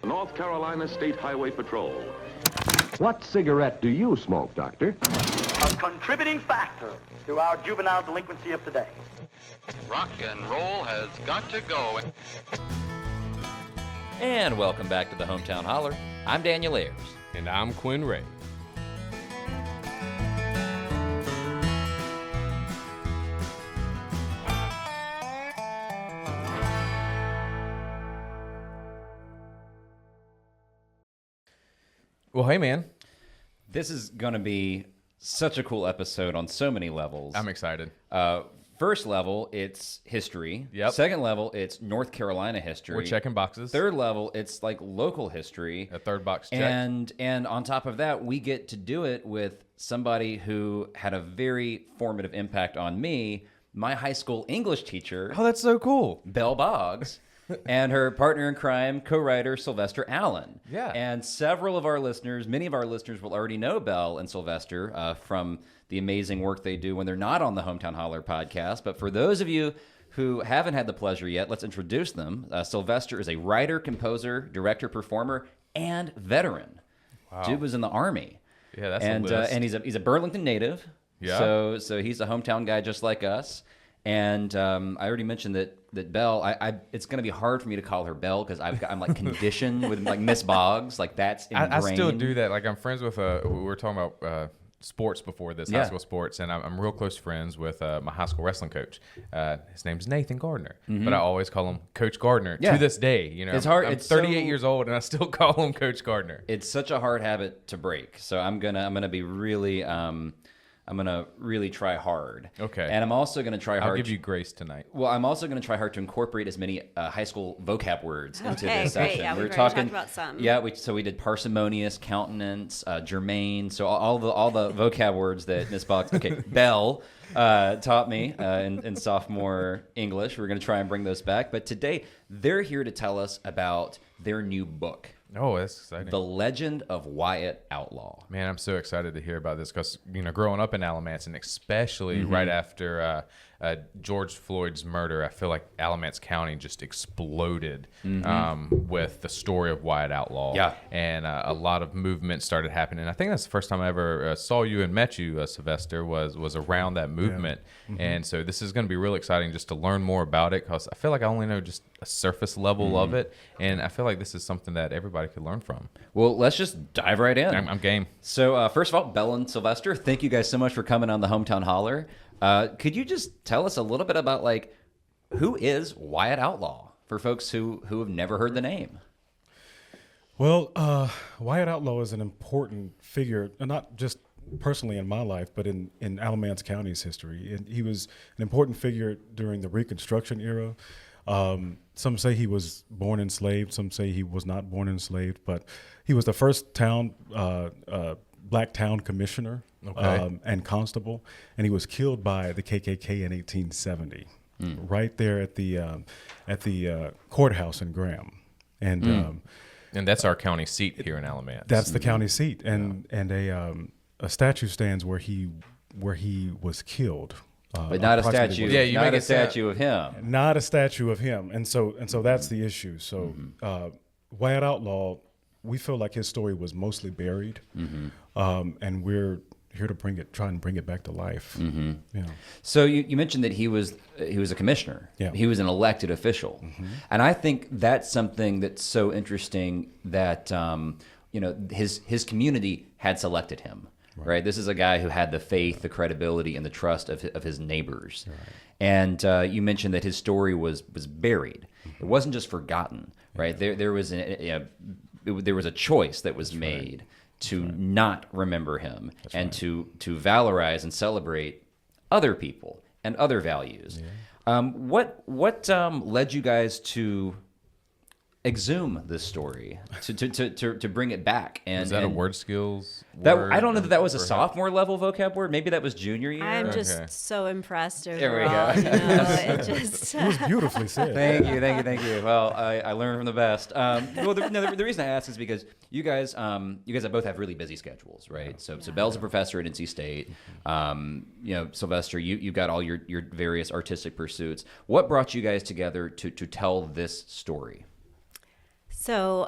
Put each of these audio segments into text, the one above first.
North Carolina State Highway Patrol. What cigarette do you smoke, Doctor? A contributing factor to our juvenile delinquency of today. Rock and roll has got to go. And welcome back to the Hometown Holler. I'm Daniel Ayers. And I'm Quinn Ray. Well, hey, man. This is going to be such a cool episode on so many levels. I'm excited. First level, it's history. Yep. Second level, it's North Carolina history. We're checking boxes. Third level, it's like local history. A third box check. And on top of that, we get to do it with somebody who had a very formative impact on me, my high school English teacher. Oh, that's so cool. Belle Boggs. And her partner in crime, co-writer Sylvester Allen. Yeah. And several of our listeners, many of our listeners will already know Belle and Sylvester from the amazing work they do when they're not on the Hometown Holler podcast. But for those of you who haven't had the pleasure yet, let's introduce them. Sylvester is a writer, composer, director, performer, and veteran. Wow. Dude was in the Army. Yeah, that's a list. And he's a Burlington native. Yeah. So he's a hometown guy just like us. And I already mentioned that Belle, it's going to be hard for me to call her Belle because I'm like conditioned with like Miss Boggs. Like that's ingrained. I still do that. Like I'm friends with, we were talking about sports before this, high school sports, and I'm real close friends with my high school wrestling coach. His name's Nathan Gardner, but I always call him Coach Gardner to this day. You know, it's hard. I'm it's 38 years old, and I still call him Coach Gardner. It's such a hard habit to break. So I'm gonna be really I'm going to really try hard. Okay. And I'm also going to try hard. I'll give you grace tonight. Well, I'm also going to try hard to incorporate as many high school vocab words into this great. session. Yeah, We're we've talking already talked about some. Yeah, we did parsimonious, countenance, germane. So all the vocab words that Miss Boggs, Belle taught me in sophomore English. We're going to try and bring those back. But today they're here to tell us about their new book. Oh, that's exciting. The Legend of Wyatt Outlaw. Man, I'm so excited to hear about this because, growing up in Alamance, and especially right after George Floyd's murder, I feel like Alamance County just exploded with the story of Wyatt Outlaw. Yeah. And a lot of movement started happening. I think that's the first time I ever saw you and met you, Sylvester, was around that movement. Yeah. And so this is going to be real exciting just to learn more about it because I feel like I only know just a surface level of it. And I feel like this is something that everybody could learn from. Well, let's just dive right in. I'm game. So first of all, Belle and Sylvester, thank you guys so much for coming on the Hometown Holler. Could you just tell us a little bit about who is Wyatt Outlaw for folks who have never heard the name? Well, Wyatt Outlaw is an important figure, not just personally in my life, but in Alamance County's history. And he was an important figure during the Reconstruction era. Some say he was born enslaved. Some say he was not born enslaved, but he was the first black town commissioner and constable, and he was killed by the KKK in 1870, right there at the courthouse in Graham, and that's our county seat here in Alamance. That's the county seat, and a statue stands where he was killed. But not a statue. Yeah, you not make a statue of him. Not a statue of him, and so that's the issue. So Wyatt Outlaw, we feel like his story was mostly buried, and we're here to try and bring it back to life. So you mentioned that he was a commissioner. Yeah. He was an elected official, and I think that's something that's so interesting that his community had selected him. Right. This is a guy who had the faith, the credibility, and the trust of his neighbors. Right. And you mentioned that his story was buried. It wasn't just forgotten. Right. There was a choice that was made to not remember him and to valorize and celebrate other people and other values. Yeah. What led you guys to exhume this story, to bring it back? And was that a word skills word? I don't know that was a sophomore level vocab word. Maybe that was junior year. I'm just so impressed overall. There we go. It was beautifully said. Thank you. Well, I learned from the best. Well, the reason I ask is because you guys both have really busy schedules, right? So Belle's a professor at NC State. Sylvester, you've got all your various artistic pursuits. What brought you guys together to tell this story? So,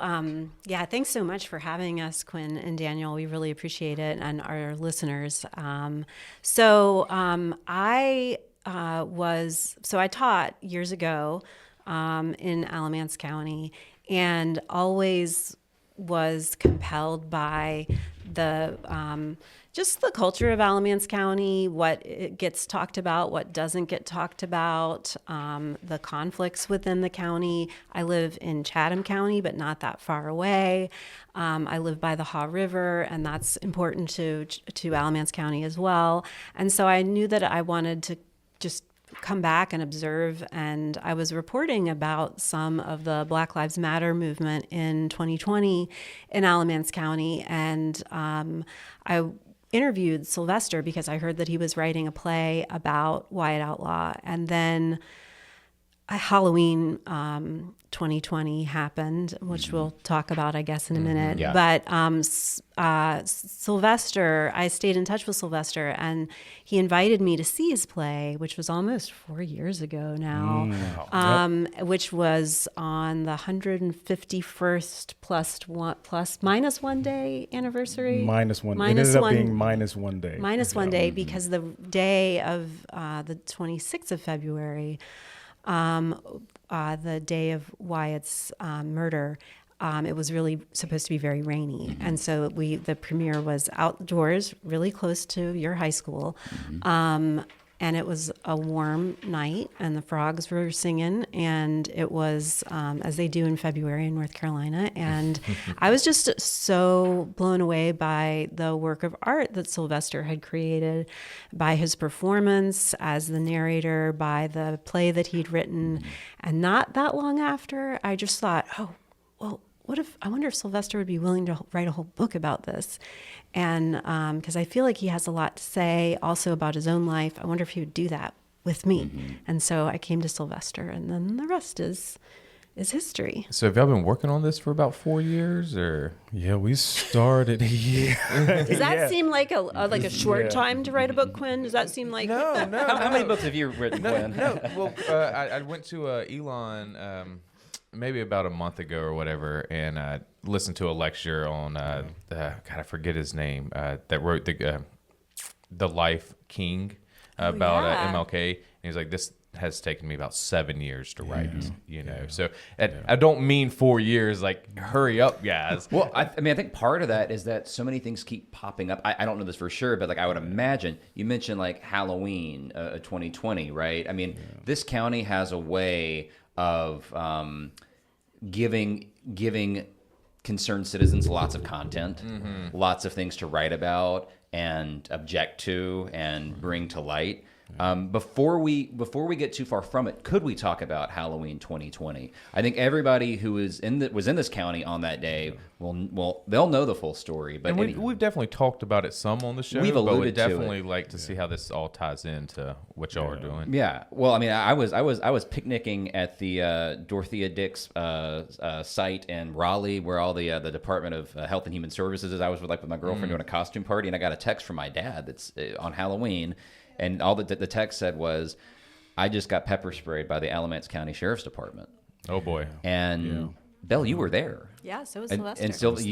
yeah, thanks so much for having us, Quinn and Daniel. We really appreciate it, and our listeners. I taught years ago in Alamance County, and always was compelled by the just the culture of Alamance County, what it gets talked about, what doesn't get talked about, the conflicts within the county. I live in Chatham County, but not that far away. I live by the Haw River, and that's important to Alamance County as well. And so I knew that I wanted to just come back and observe, and I was reporting about some of the Black Lives Matter movement in 2020 in Alamance County, and I interviewed Sylvester because I heard that he was writing a play about Wyatt Outlaw, and then Halloween 2020, happened, which we'll talk about, I guess, in a minute. Yeah. But Sylvester, I stayed in touch with Sylvester, and he invited me to see his play, which was almost 4 years ago now, which was on the 151st minus 1 day anniversary. Minus one. It ended up being minus 1 day. Minus 1 day, because the day of the 26th of February, the day of Wyatt's murder, it was really supposed to be very rainy. And so the premiere was outdoors, really close to your high school. And it was a warm night, and the frogs were singing, and it was, as they do in February in North Carolina. And I was just so blown away by the work of art that Sylvester had created, by his performance as the narrator, by the play that he'd written. And not that long after, I just thought, oh, well, I wonder if Sylvester would be willing to write a whole book about this. And because I feel like he has a lot to say also about his own life. I wonder if he would do that with me. And so I came to Sylvester, and then the rest is history. So have y'all been working on this for about 4 years, or? Yeah, we started. Does that seem like a short time to write a book, Quinn? Does that seem like No. How many books have you written, Quinn? No. Well, I went to Elon maybe about a month ago or whatever, and listened to a lecture on God, I forget his name, that wrote the Life King about MLK. And he was like, this has taken me about 7 years to write, So I don't mean 4 years, like, hurry up, guys. Well, I think part of that is that so many things keep popping up. I don't know this for sure, but like I would imagine, you mentioned like Halloween 2020, right? I mean, this county has a way of giving concerned citizens lots of content, lots of things to write about and object to and bring to light. Before we get too far from it, could we talk about Halloween 2020? I think everybody who was in this county on that day they'll know the full story. But we've definitely talked about it some on the show. We've alluded but to definitely it. like to see how this all ties into what y'all are doing. Yeah. Well, I mean, I was picnicking at the Dorothea Dix site in Raleigh, where all the Department of Health and Human Services is. I was with my girlfriend doing a costume party, and I got a text from my dad that's on Halloween. And all the text said was, I just got pepper sprayed by the Alamance County Sheriff's Department. Oh, boy. And Belle, you were there. Yeah, so was And Sylvester.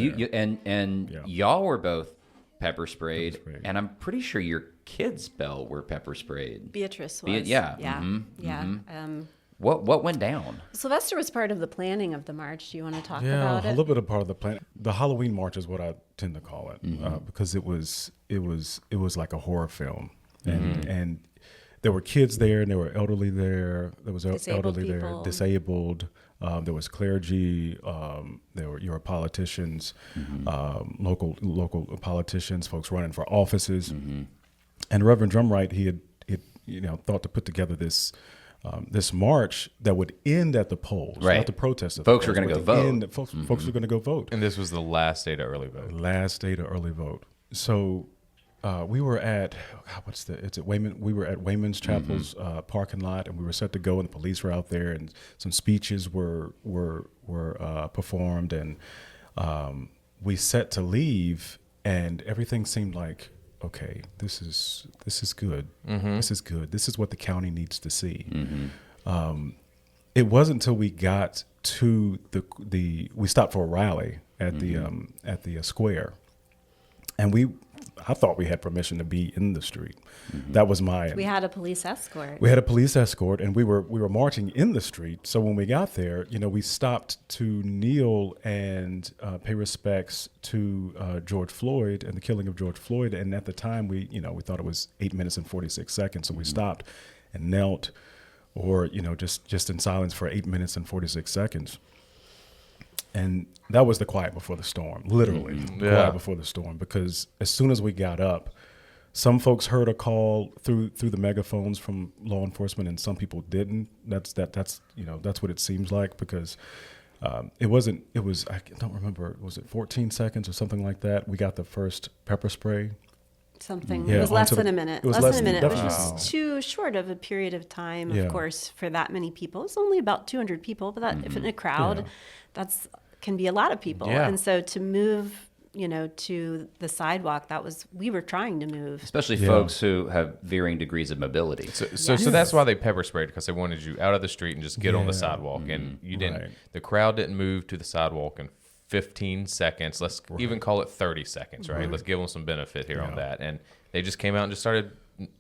y'all were both pepper sprayed. And I'm pretty sure your kids, Belle, were pepper sprayed. Beatrice was. Yeah. What went down? Sylvester was part of the planning of the march. Do you want to talk Yeah, about a it? little bit of part of the plan. The Halloween march is what I tend to call it, because it was like a horror film, and there were kids there, and there were elderly there. There was elderly there, disabled. There was clergy. There were politicians, local politicians, folks running for offices, and Reverend Drumright. He had thought to put together this march that would end at the polls, not the protest. Folks were going to go vote. Folks were going to go vote. And this was the last day to early vote. So we were at Wayman. We were at Wayman's Chapel's parking lot, and we were set to go, and the police were out there, and some speeches were performed, and we set to leave, and everything seemed like, okay, this is good. This is good. This is what the county needs to see. it wasn't until we got to we stopped for a rally at the square, and I thought we had permission to be in the street. That was We had a police escort. We had a police escort, and we were marching in the street. So when we got there, we stopped to kneel and pay respects to George Floyd and the killing of George Floyd. And at the time, we thought it was 8 minutes and 46 seconds. So we stopped and knelt, or just in silence for 8 minutes and 46 seconds. And that was the quiet before the storm, literally quiet before the storm, because as soon as we got up, some folks heard a call through the megaphones from law enforcement, and some people didn't. That's what it seems like, because it was I don't remember, was it 14 seconds or something like that? We got the first pepper spray. Something. Yeah, it was less than a minute. It was less than a minute, which definitely. was too short of a period of time, Yeah. of course, for that many people. It's only about 200 people, but that if in a crowd, that's can be a lot of people. Yeah. And so to move, to the sidewalk, we were trying to move. Especially folks who have varying degrees of mobility. So that's why they pepper sprayed, because they wanted you out of the street and just get on the sidewalk. And you didn't. Right. The crowd didn't move to the sidewalk in 15 seconds. Let's even call it 30 seconds, right? Let's give them some benefit here on that. And they just came out and just started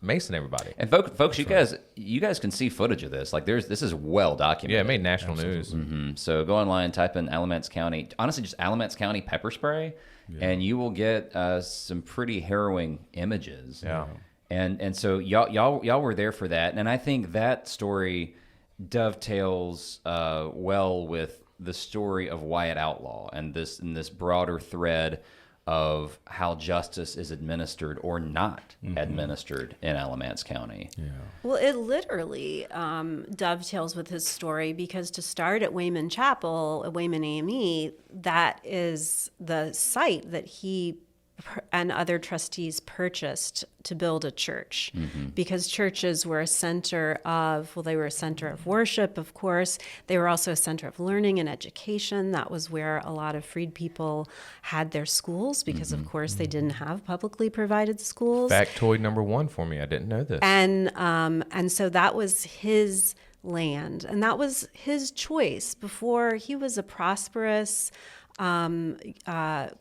macing everybody. And folks, you guys can see footage of this. Like this is well documented. Yeah, it made national news. So go online, type in Alamance County. Honestly, just Alamance County pepper spray, and you will get some pretty harrowing images. Yeah. And so y'all were there for that, and I think that story dovetails well with the story of Wyatt Outlaw and this broader thread of how justice is administered or not administered in Alamance County. Yeah. Well, it literally dovetails with his story, because to start at Wayman Chapel, at Wayman AME, that is the site that he and other trustees purchased to build a church, because churches were a center of worship, of course. They were also a center of learning and education. That was where a lot of freed people had their schools, because of course they didn't have publicly provided schools. Factoid number 1 for me. I didn't know this. And so that was his land, and that was his choice. Before, he was a prosperous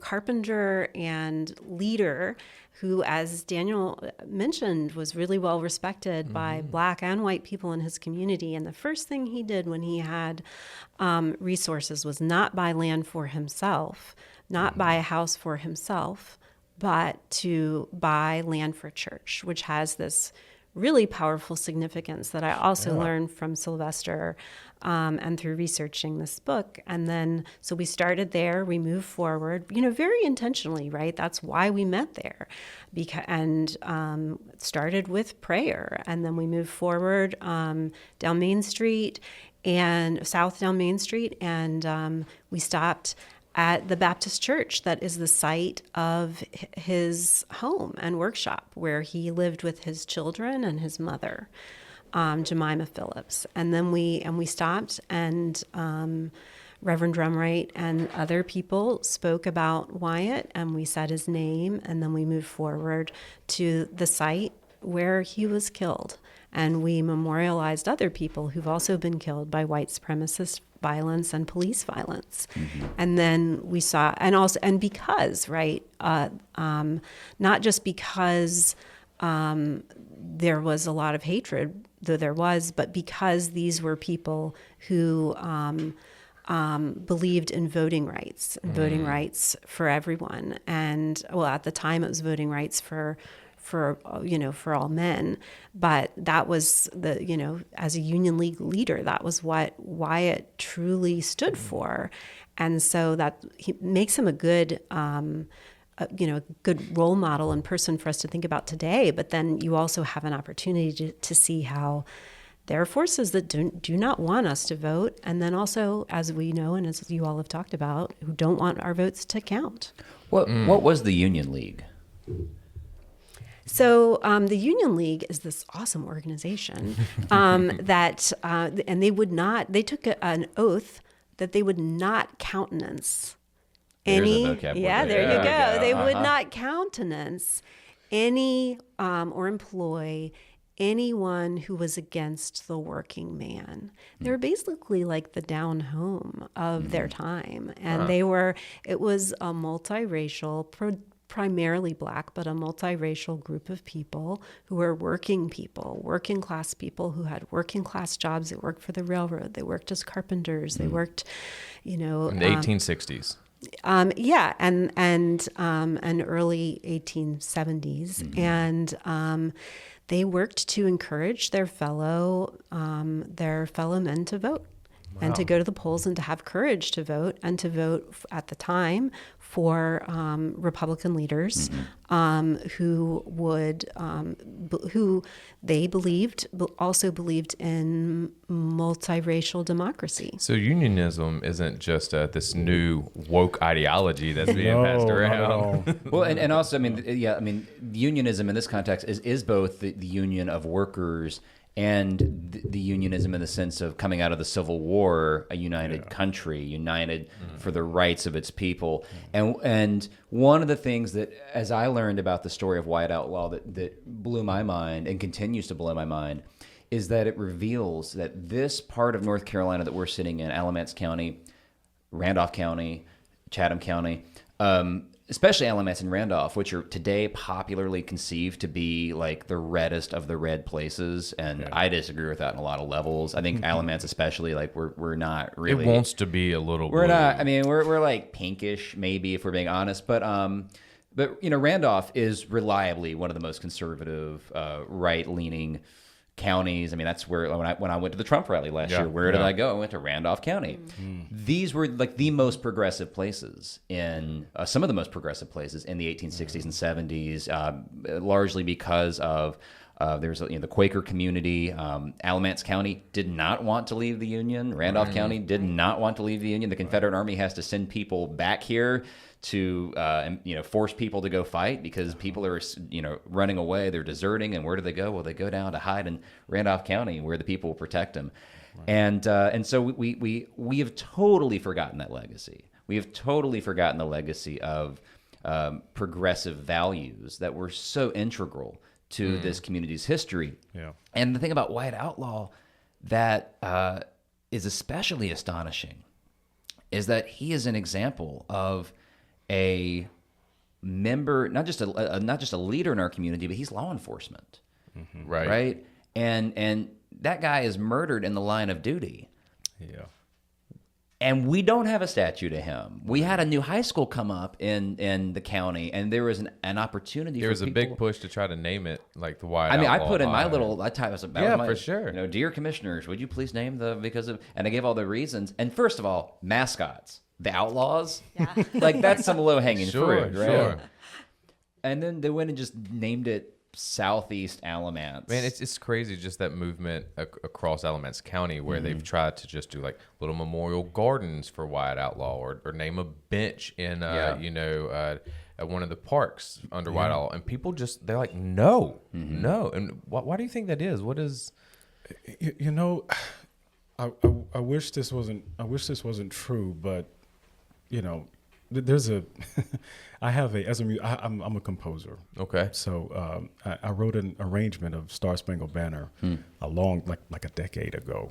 carpenter and leader who, as Daniel mentioned, was really well respected by Black and white people in his community. And the first thing he did when he had resources was not buy land for himself, not buy a house for himself, but to buy land for church, which has this really powerful significance that I also learned from Sylvester and through researching this book. And then, so we started there, we moved forward, very intentionally, right? That's why we met there, started with prayer. And then we moved forward down Main Street and south down Main Street. And we stopped at the Baptist church that is the site of his home and workshop, where he lived with his children and his mother, Jemima Phillips. And then we stopped, and Reverend Drumright and other people spoke about Wyatt, and we said his name, and then we moved forward to the site where he was killed. And we memorialized other people who've also been killed by white supremacist violence and police violence. And then we saw, and because, right, not just because there was a lot of hatred, though there was, but because these were people who believed in voting rights, for everyone. And well, at the time it was voting rights for all men, but that was as a Union League leader, that was what Wyatt truly stood for. And so that makes him a good, good role model and person for us to think about today. But then you also have an opportunity to see how there are forces that do not want us to vote. And then also, as we know, and as you all have talked about, who don't want our votes to count. What was the Union League? So the Union League is this awesome organization that, and they took an oath that they would not countenance any. There's a vocab word Yeah, there there. you go. Yeah, They would not countenance any or employ anyone who was against the working man. They were basically like the down home of their time. And it was a multiracial, primarily Black, but a multiracial group of people who were working people, working class people who had working class jobs. They worked for the railroad. They worked as carpenters. They worked, in the 1860s. and early 1870s, and they worked to encourage their fellow men to vote, and to go to the polls, and to have courage to vote, and to vote at the time for Republican leaders who they also believed in multiracial democracy. So unionism isn't just this new woke ideology that's being passed around. Well, and also, unionism in this context is both the union of workers and the unionism in the sense of coming out of the Civil War, a united country, united for the rights of its people. And one of the things that, as I learned about the story of Wyatt Outlaw, that blew my mind and continues to blow my mind, is that it reveals that this part of North Carolina that we're sitting in, Alamance County, Randolph County, Chatham County, especially Alamance and Randolph, which are today popularly conceived to be like the reddest of the red places, and I disagree with that on a lot of levels. I think Alamance, especially, like we're not really. It wants to be a little. We're blue. not. I mean, we're like pinkish, maybe, if we're being honest. But Randolph is reliably one of the most conservative, right-leaning counties. I mean, that's where when I went to the Trump rally last year, where did I go? I went to Randolph County. These were like the most progressive places in some of the most progressive places in the 1860s and 70s, largely because of there's the Quaker community. Alamance County did not want to leave the Union. Randolph County did not want to leave the Union. The Confederate Army has to send people back here to force people to go fight because people are running away, they're deserting, and where do they go? Well, they go down to hide in Randolph County where the people will protect them. And so we have totally forgotten that legacy. We have totally forgotten the legacy of progressive values that were so integral to this community's history. And the thing about Wyatt Outlaw that is especially astonishing is that he is an example of a member, not just a leader in our community, but he's law enforcement, right? And that guy is murdered in the line of duty. And we don't have a statue to him. We had a new high school come up in the county, and there was an opportunity. There was a big push to try to name it like the Wyatt. I mean, Outlaw I put in my High. little. I typed for sure. Dear commissioners, would you please name and I gave all the reasons. And first of all, mascots, the Outlaws. Like that's some low hanging fruit, right? Sure. And then they went and just named it Southeast Alamance. Man, it's crazy just that movement across Alamance County where they've tried to just do like little memorial gardens for Wyatt Outlaw or name a bench in at one of the parks under Wyatt Outlaw, and people they're like no. And why do you think that is? What is I wish this wasn't true, but there's I'm a composer. Okay. So I wrote an arrangement of Star Spangled Banner a long, like a decade ago,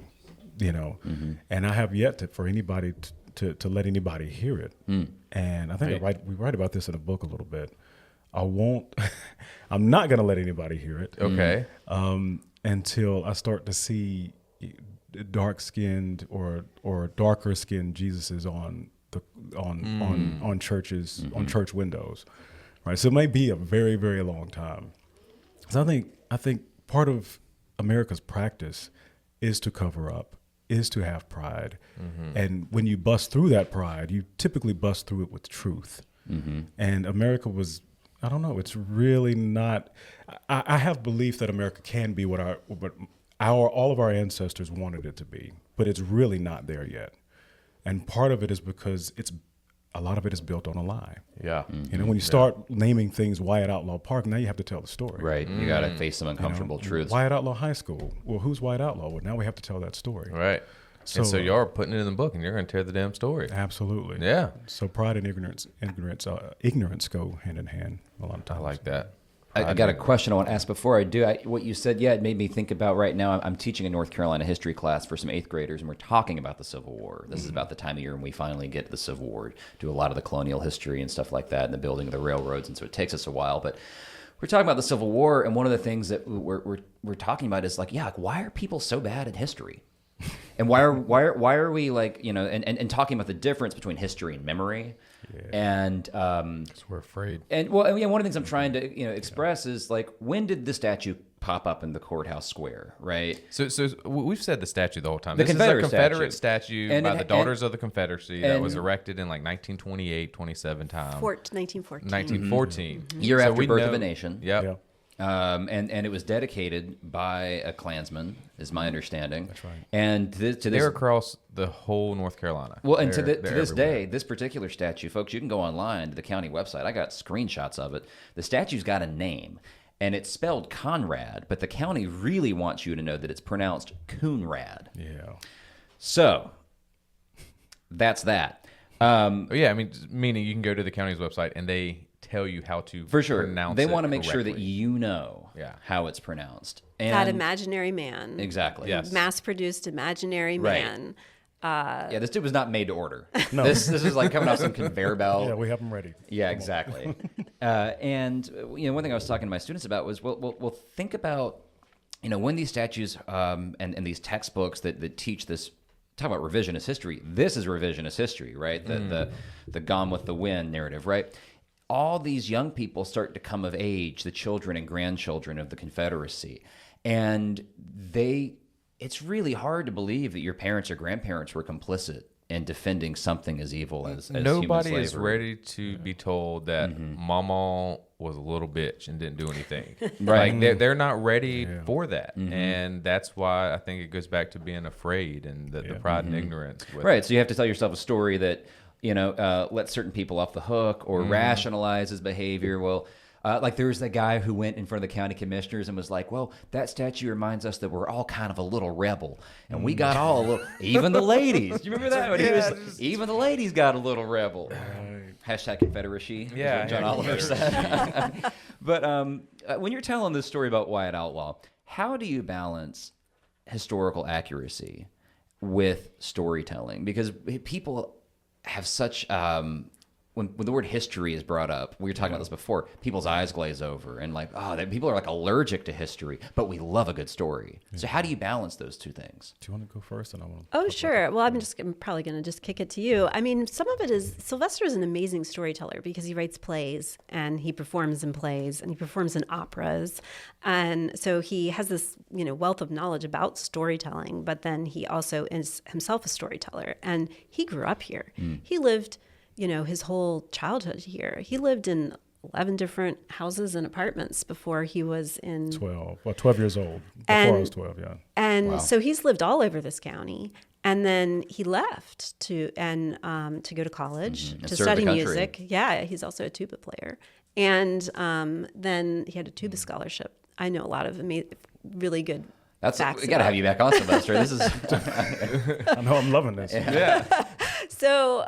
and I have yet for anybody to let anybody hear it. And I think we write about this in a book a little bit. I'm not going to let anybody hear it. Okay. Until I start to see dark-skinned or darker-skinned Jesuses on churches, on church windows, right? So it may be a very, very long time. So I think part of America's practice is to cover up, is to have pride, and when you bust through that pride, you typically bust through it with truth. And America was, I don't know, it's really not. I have belief that America can be what all of our ancestors wanted it to be, but it's really not there yet. And part of it is because a lot of it is built on a lie. Yeah. When you start naming things Wyatt Outlaw Park, now you have to tell the story. Right. You got to face some uncomfortable truths. Wyatt Outlaw High School. Well, who's Wyatt Outlaw? Well, now we have to tell that story. Right. So you're putting it in the book, and you're going to tear the damn story. Absolutely. Yeah. So pride and ignorance go hand in hand a lot of times. I like that. I got a question I want to ask before I do. What you said, it made me think about right now. I'm teaching a North Carolina history class for some 8th graders, and we're talking about the Civil War. This is about the time of year when we finally get to the Civil War, do a lot of the colonial history and stuff like that, and the building of the railroads, and so it takes us a while. But we're talking about the Civil War, and one of the things that we're talking about is like why are people so bad at history? And why are we like, and talking about the difference between history and memory. And because we're afraid. And one of the things I'm trying to express is like, when did the statue pop up in the courthouse square, right? So we've said the statue the whole time. The This Confederate is a Confederate statue by the Daughters of the Confederacy that was and- erected in like 1928, 27 time. 1914. 1914. Year after we Birth know- of a Nation. Yep. Yeah. And it was dedicated by a Klansman, is my understanding. That's right. And to this, They're across the whole North Carolina. well, and to They're this everywhere. day, this particular statue, folks, you can go online to the county website. I got screenshots of it. The statue's got a name, and it's spelled Conrad, but the county really wants you to know that it's pronounced Coonrad. Yeah. So that's that. Yeah, I mean, meaning you can go to the county's website and they tell you how to For sure. pronounce They it want to make sure that correctly. you know Yeah. how it's pronounced. And That imaginary man. Exactly. Yes. Mass-produced imaginary Right. man. Yeah, this dude was not made to order. No. This is like coming off some conveyor belt. Yeah, we have them ready. Yeah, exactly. And one thing I was talking to my students about was, well, think about, when these statues and these textbooks that teach this, talk about revisionist history. This is revisionist history, right? The Gone with the Wind narrative, right? All these young people start to come of age, the children and grandchildren of the Confederacy, and it's really hard to believe that your parents or grandparents were complicit in defending something as evil as Nobody human is slavery. ready to be told that Mama was a little bitch and didn't do anything. Right. Like they're not ready for that, and that's why I think it goes back to being afraid and the pride and ignorance. With Right. So you have to tell yourself a story that, let certain people off the hook or rationalize his behavior. Well, like there was that guy who went in front of the county commissioners and was like, well, that statue reminds us that we're all kind of a little rebel. And we got all a little, even the ladies. Do you remember that? When he was, even the ladies got a little rebel. Hashtag Confederacy. Yeah, John Oliver said. But when you're telling this story about Wyatt Outlaw, how do you balance historical accuracy with storytelling? Because people have such when the word history is brought up, we were talking about this before, people's eyes glaze over and like, people are like allergic to history, but we love a good story. So how do you balance those two things? Do you want to go first? And I want. Oh, sure. Well, I'm probably going to just kick it to you. I mean, some of it is Sylvester is an amazing storyteller because he writes plays and he performs in plays and he performs in operas. And so he has this, wealth of knowledge about storytelling, but then he also is himself a storyteller. And he grew up here. He lived, his whole childhood here. He lived in 11 different houses and apartments before he was in 12 years old. Before I was 12, yeah. And so he's lived all over this county. And then he left to go to college And to serve the study country. music. Yeah, he's also a tuba player. And then he had a tuba scholarship. I know a lot of really good facts. We got to have you back on, Sylvester. This is I know I'm loving this. So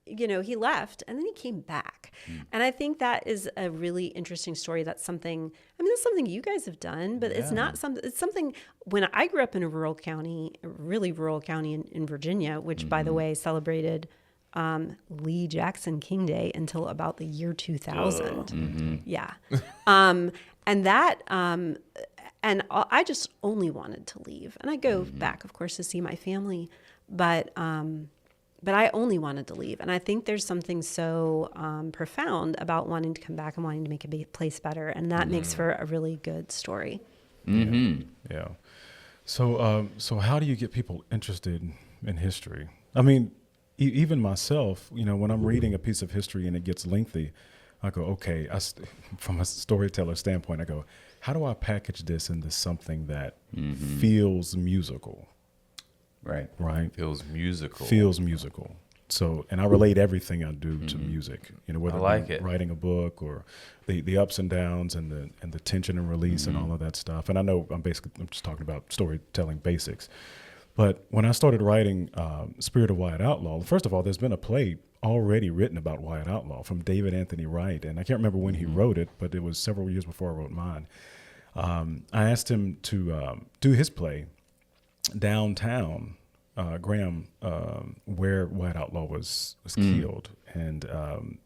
he left and then he came back. And I think that is a really interesting story. That's something you guys have done, but it's not something, it's something when I grew up in a really rural county in Virginia, which by the way celebrated Lee Jackson King Day until about the year 2000. Yeah. And that, and I just only wanted to leave. And I go back, of course, to see my family, but I only wanted to leave. And I think there's something so profound about wanting to come back and wanting to make a place better. And that makes for a really good story. Yeah. So how do you get people interested in history? I mean, even myself, when I'm reading a piece of history and it gets lengthy, I go, okay, from a storyteller standpoint, I go, how do I package this into something that feels musical? right. Feels musical. Feels musical. So, and I relate everything I do to music, whether I like I'm it. writing a book or the ups and downs and the tension and release and all of that stuff. And I know I'm just talking about storytelling basics, But when I started writing Spirit of Wyatt Outlaw, first of all, there's been a play already written about Wyatt Outlaw from David Anthony Wright, and I can't remember when he wrote it, but it was several years before I wrote mine. I asked him to do his play downtown, Graham, where Wyatt Outlaw was killed, and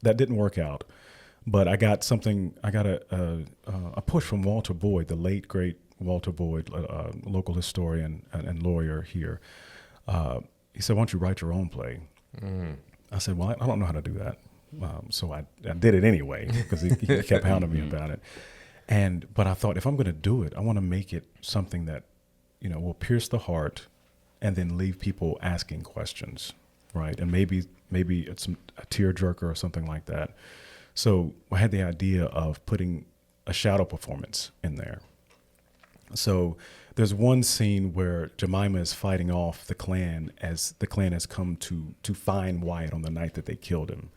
that didn't work out. But I got a push from Walter Boyd, the late great Walter Boyd, local historian and lawyer here. He said, "Why don't you write your own play?" I said, "Well, I don't know how to do that." So I did it anyway because he kept hounding me about it. But I thought, if I'm going to do it, I want to make it something that, will pierce the heart and then leave people asking questions, right? And maybe it's a tearjerker or something like that. So I had the idea of putting a shadow performance in there. So there's one scene where Jemima is fighting off the Klan as the Klan has come to find Wyatt on the night that they killed him.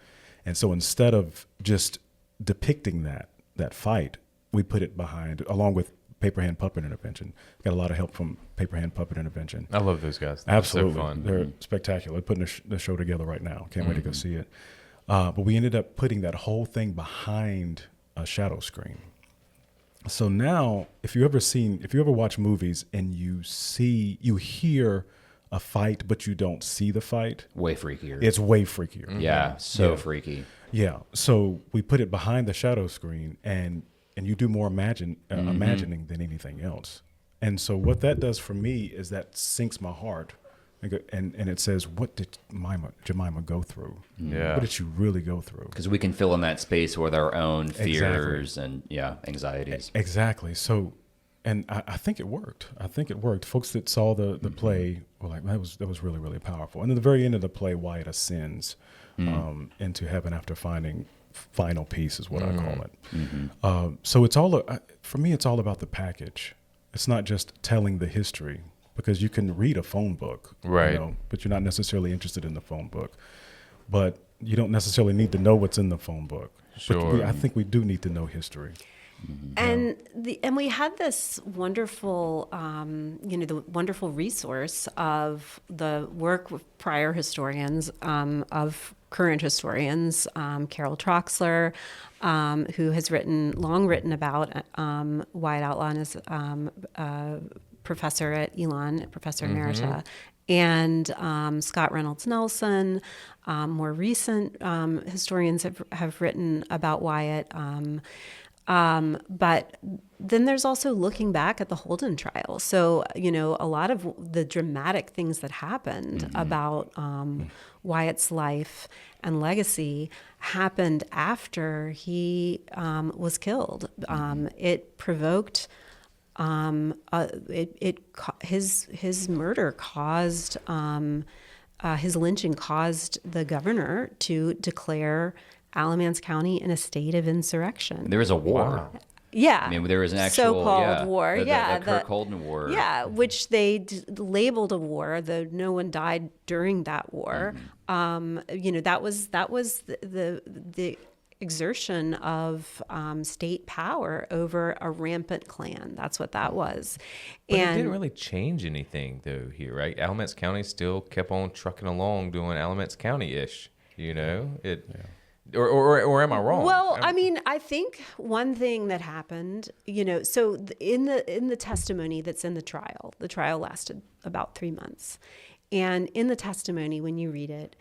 And so instead of just depicting that fight, we put it behind, along with Paper Hand Puppet Intervention. Got a lot of help from Paper Hand Puppet Intervention. I love those guys. Absolutely. So fun. They're spectacular. They're putting the show together right now. Can't wait to go see it. But we ended up putting that whole thing behind a shadow screen. So now, if you ever watch movies and you hear a fight, but you don't see the fight. Way freakier. It's way freakier. Yeah, so freaky. Yeah. So we put it behind the shadow screen, and you do more imagining than anything else. And so what that does for me is that sinks my heart, and it says, what did Jemima go through? Yeah. What did she really go through? Because we can fill in that space with our own fears and anxieties. Exactly. So, and I think it worked. Folks that saw the play were like, that was really, really powerful. And at the very end of the play, Wyatt ascends into heaven after finding final peace, is what I call it. So it's for me, it's all about the package. It's not just telling the history, because you can read a phone book, right? But you're not necessarily interested in the phone book. But you don't necessarily need to know what's in the phone book. Sure. But I think we do need to know history. And we had this wonderful, the wonderful resource of the work with prior historians, of current historians, Carol Troxler, who has long written about Wyatt Outlaw and is professor at Elon, professor emerita, and Scott Reynolds Nelson. More recent historians have written about Wyatt. But then there's also looking back at the Holden trial. So, a lot of the dramatic things that happened about Wyatt's life and legacy happened after he was killed. It provoked his murder caused his lynching caused the governor to declare Alamance County in a state of insurrection. There was a war. Wow. Yeah. I mean, there was an actual so-called war. The Kirk Holden War. Yeah, which they labeled a war, though no one died during that war. That was the exertion of state power over a rampant Klan. That's what that was. But it didn't really change anything, though, here, right? Alamance County still kept on trucking along doing Alamance County-ish, Or am I wrong? Well, I think one thing that happened, so in the testimony that's in the trial lasted about 3 months. And in the testimony, when you read it,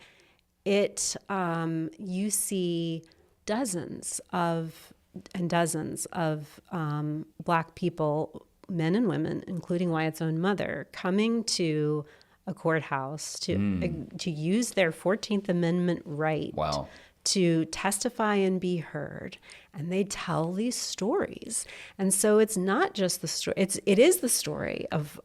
you see dozens of Black people, men and women, including Wyatt's own mother, coming to a courthouse to use their 14th Amendment right. Wow. To testify and be heard, and they tell these stories. And so it's not just the story; it is the story of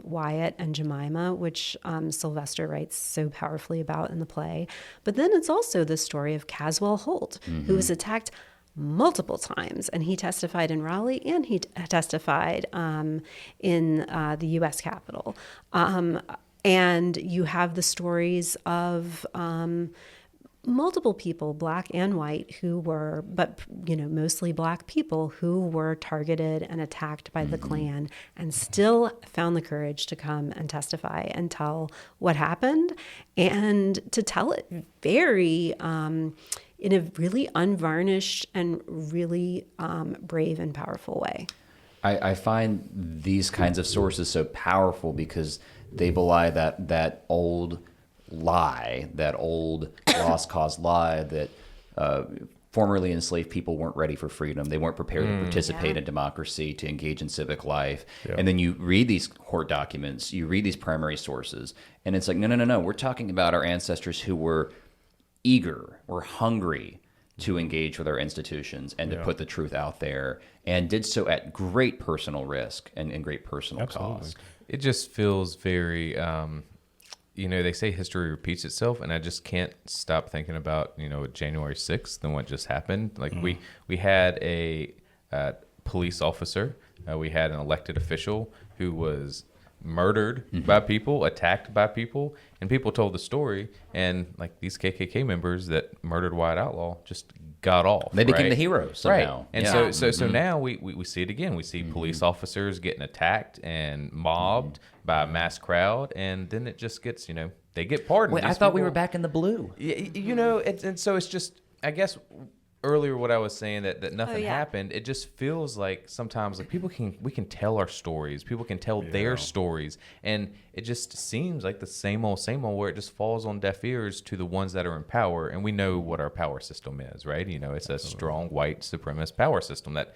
Wyatt and Jemima, which Sylvester writes so powerfully about in the play. But then it's also the story of Caswell Holt, who was attacked multiple times, and he testified in Raleigh, and he testified in the U.S. Capitol. And you have the stories of multiple people, black and white, who were, but mostly black people who were targeted and attacked by the Klan, and still found the courage to come and testify and tell what happened, and to tell it very in a really unvarnished and really brave and powerful way. I find these kinds of sources so powerful because they belie that old lie, that old lost cause lie that formerly enslaved people weren't ready for freedom. They weren't prepared to participate in democracy, to engage in civic life. Yeah. And then you read these court documents, you read these primary sources, and it's like, no. We're talking about our ancestors who were eager, were hungry to engage with our institutions and to put the truth out there, and did so at great personal risk and great personal cost. It just feels very, they say history repeats itself, and I just can't stop thinking about, January 6th and what just happened. Like we had a police officer, we had an elected official who was murdered by people, attacked by people, and people told the story, and like these KKK members that murdered Wyatt Outlaw just got off. They became the heroes somehow. Right. And so now we see it again. We see police officers getting attacked and mobbed by a mass crowd, and then it just gets, they get pardoned. Wait, I thought we were back in the blue. And so it's just, I guess earlier what I was saying that nothing happened, it just feels like sometimes like we can tell our stories, people can tell their stories, and it just seems like the same old where it just falls on deaf ears to the ones that are in power, and we know what our power system is, right? It's a strong white supremacist power system that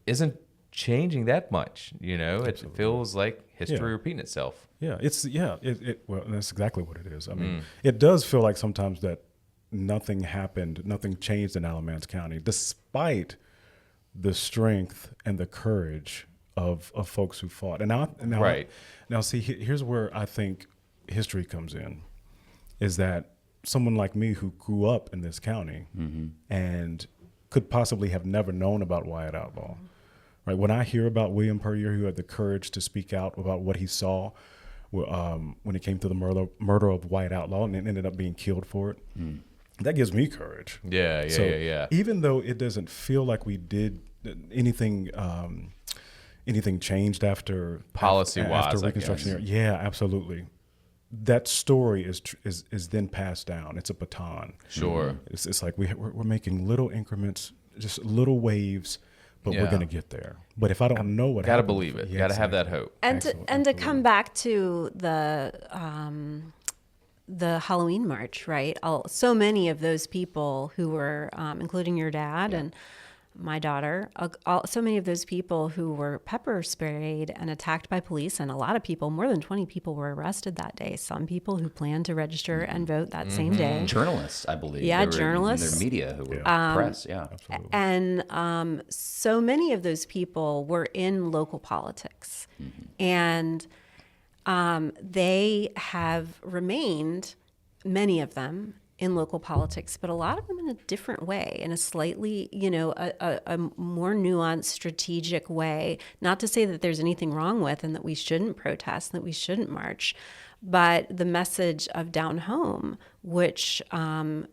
isn't changing that much. It feels like history repeating itself. Well, that's exactly what it is. I mean, it does feel like sometimes that nothing happened, nothing changed in Alamance County, despite the strength and the courage of folks who fought. And now, see, here's where I think history comes in, is that someone like me who grew up in this county and could possibly have never known about Wyatt Outlaw, right? When I hear about William Puryear, who had the courage to speak out about what he saw when it came to the murder of Wyatt Outlaw, and it ended up being killed for it, that gives me courage. Yeah. Even though it doesn't feel like we did anything changed after policy-wise, after Reconstruction era. Yeah, absolutely. That story is then passed down. It's a baton. Sure. It's like we're making little increments, just little waves, but we're going to get there. But if I don't know what gotta happened, believe it. Gotta have that hope. And to come back to the Halloween march, right? So many of those people who were, including your dad and my daughter, so many of those people who were pepper sprayed and attacked by police, and a lot of people, more than 20 people, were arrested that day. Some people who planned to register and vote that same day. Journalists, I believe. Yeah, They were journalists. in their media who were press, Absolutely. And so many of those people were in local politics. And they have remained, many of them, in local politics, but a lot of them in a different way, in a slightly, a more nuanced, strategic way. Not to say that there's anything wrong with and that we shouldn't protest, that we shouldn't march, but the message of down home, which, I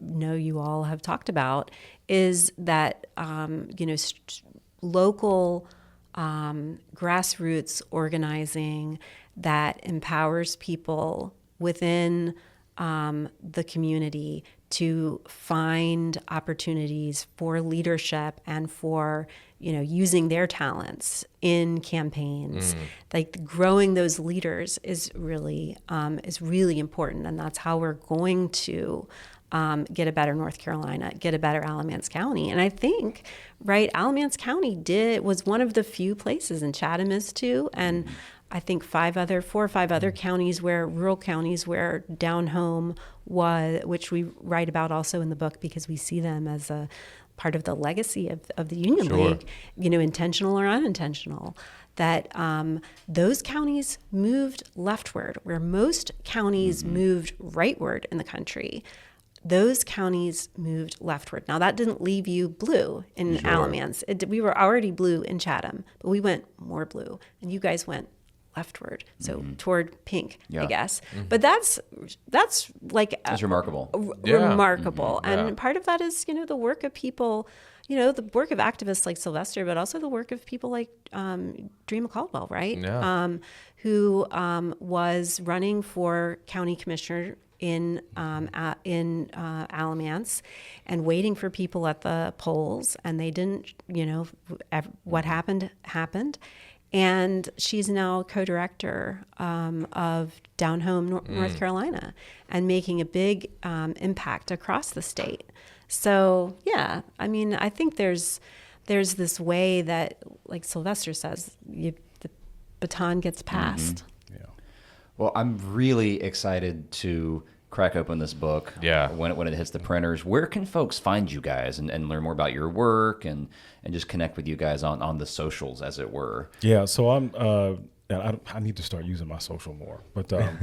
know you all have talked about, is that, local grassroots organizing that empowers people within the community to find opportunities for leadership and for using their talents in campaigns. Like growing those leaders is really important, and that's how we're going to get a better North Carolina, get a better Alamance County. And I think, Alamance County was one of the few places, and Chatham is too, and I think 4 or 5 other counties rural counties where down home was, which we write about also in the book because we see them as a part of the legacy of the Union League, intentional or unintentional, that those counties moved leftward, where most counties moved rightward in the country. Those counties moved leftward. Now, that didn't leave you blue in Alamance. We were already blue in Chatham, but we went more blue, and you guys went leftward, so toward pink, Yeah. I guess. But that's like It's remarkable. remarkable, Yeah. and part of that is the work of people. The work of activists like Sylvester, but also the work of people like Dreama Caldwell, right? Yeah. Who was running for county commissioner in Alamance and waiting for people at the polls, and they didn't. What happened. And she's now co-director of Down Home, North Carolina, and making a big impact across the state. So yeah, I mean, I think there's this way that, like Sylvester says, the baton gets passed. Yeah. Well, I'm really excited to crack open this book. Yeah. When it hits the printers. Where can folks find you guys and learn more about your work and just connect with you guys on the socials, as it were? Yeah. So I need to start using my social more, but Or if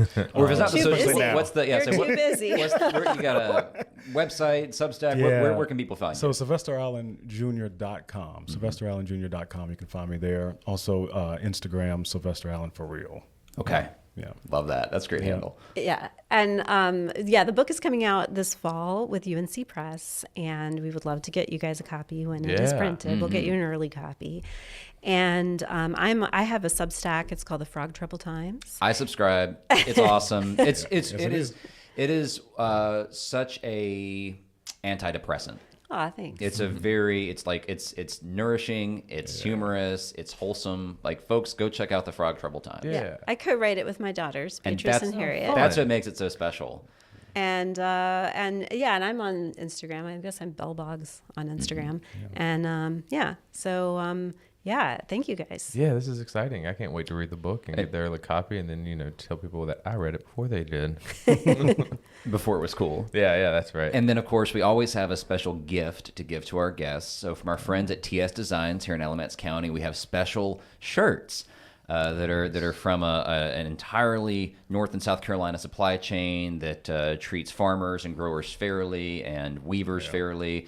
it's not the Too social, busy. what's the You're too busy. Where you got a website, Substack? Yeah. Where can people find So you? SylvesterAllenJr.com. SylvesterAllenJr.com. You can find me there. Also, Instagram, Sylvester Allen for real. Okay. Yeah. Love that. That's a great handle. Yeah. And the book is coming out this fall with UNC Press, and we would love to get you guys a copy when it is Yeah. printed. We'll get you an early copy. And I have a Substack. It's called the Frog Trouble Times. I subscribe. It's awesome. It is such a antidepressant. Oh, thanks. It's it's nourishing, it's humorous, it's wholesome. Like, folks, go check out the Frog Trouble Times. Yeah. I co-write it with my daughters, Beatrice and Harriet. That's what makes it so special. And I'm on Instagram. I guess I'm Belle Boggs on Instagram. And thank you guys. Yeah, this is exciting. I can't wait to read the book and get their early copy, and then tell people that I read it before they did. Before it was cool. Yeah, that's right. And then, of course, we always have a special gift to give to our guests. So from our friends at TS Designs here in Alamance County, we have special shirts that are from an entirely North and South Carolina supply chain that treats farmers and growers fairly and weavers fairly.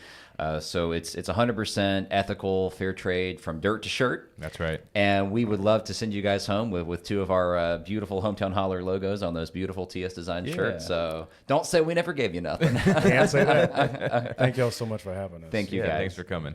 So it's 100% ethical, fair trade from dirt to shirt. That's right. And we would love to send you guys home with two of our beautiful Hometown Holler logos on those beautiful TS Design shirts. So don't say we never gave you nothing. Can't say that. Thank y'all so much for having us. Thank you guys. Thanks for coming.